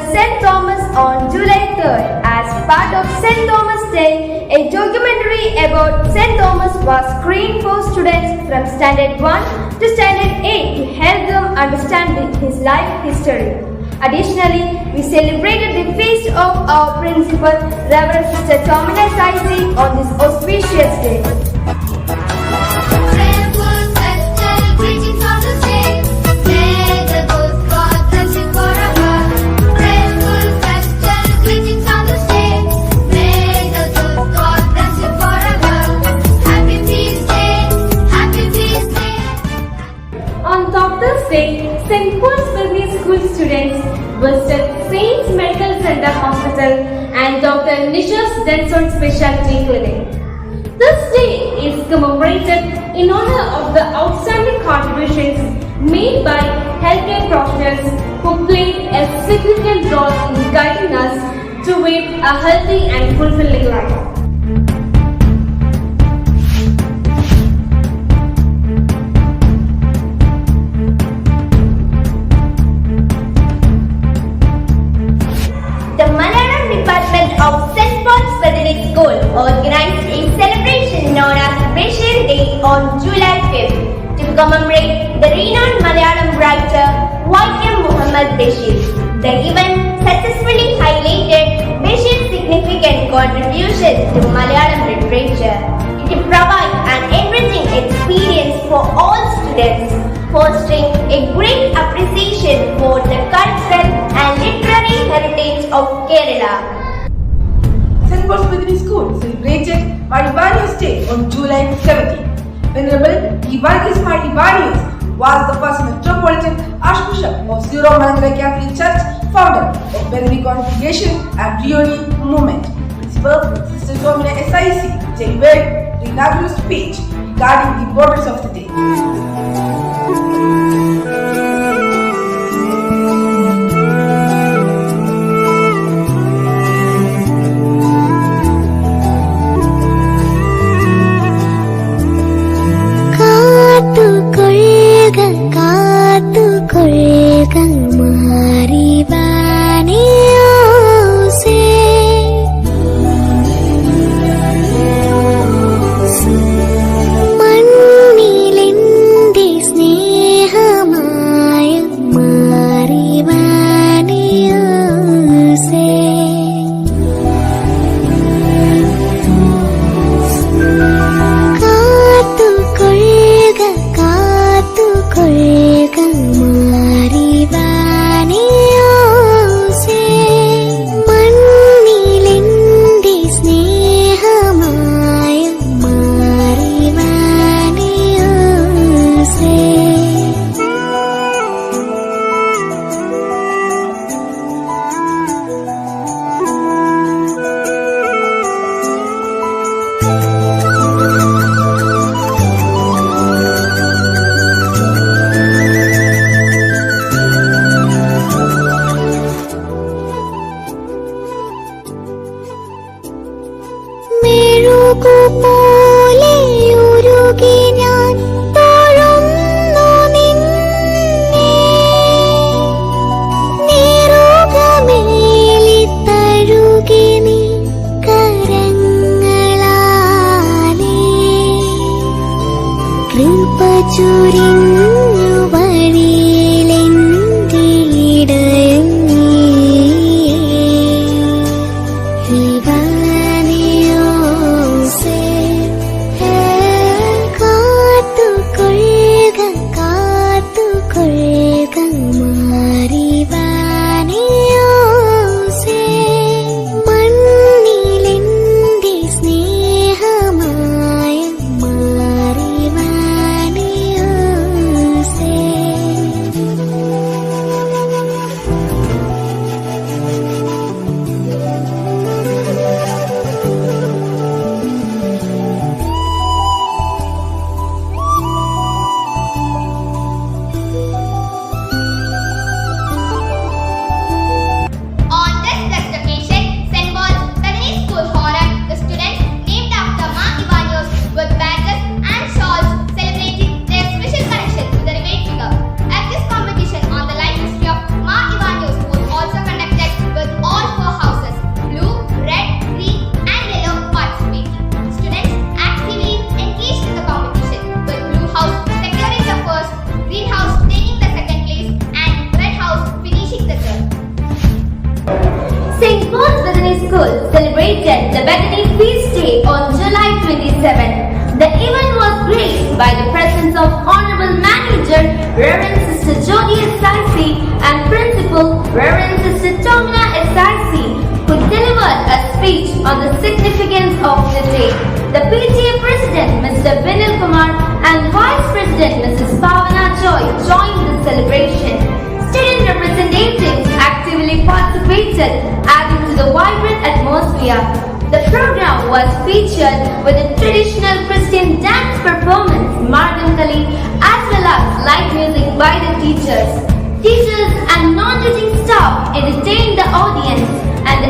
St. Thomas on July 3rd. As part of St. Thomas Day, a documentary about St. Thomas was screened for students from Standard 1 to Standard 8 to help them understand his life history. Additionally, we celebrated the feast of our principal, Reverend Sister Tomina Saisi, on this auspicious day. St. Paul's Wesley School students visited Saints Medical Center Hospital and Dr. Nisha's Denson Specialty Clinic. This day is commemorated in honor of the outstanding contributions made by healthcare professionals who played a significant role in guiding us toward a healthy and fulfilling life. Of St. Paul's Wesley School organized a celebration known as Bashir Day on July 5th to commemorate the renowned Malayalam writer Y.M. Muhammad Bashir. The event successfully highlighted Bashir's significant contribution to Malayalam literature. It provides an enriching experience for all students, fostering a great appreciation for the cultural and literary heritage of Kerala. St. Paul's Wesley School celebrated Marivanius Day on July 17. Venerable Evangelist Marivanius was the first Metropolitan Archbishop of Syro-Malankara Catholic Church, founder of Wesley Congregation and Rioni Movement. Principal Sister Tomina Saisi delivered the inaugural speech regarding the importance of the day. Ivanio se School celebrated the Bethany Feast Day on July 27. The event was graced by the presence of Honorable Manager Reverend Sister Jodi S.I.C. and Principal Reverend Sister Tomina S.I.C. who delivered a speech on the significance of the day. The PTA President Mr. Vinil Kumar and Vice President Mrs. Pavana Joy joined the celebration. Student representatives actively participated, adding to the vibrant atmosphere. The program was featured with a traditional Christian dance performance, Margankali, as well as live music by the teachers. Teachers and non-teaching staff entertained the audience, and the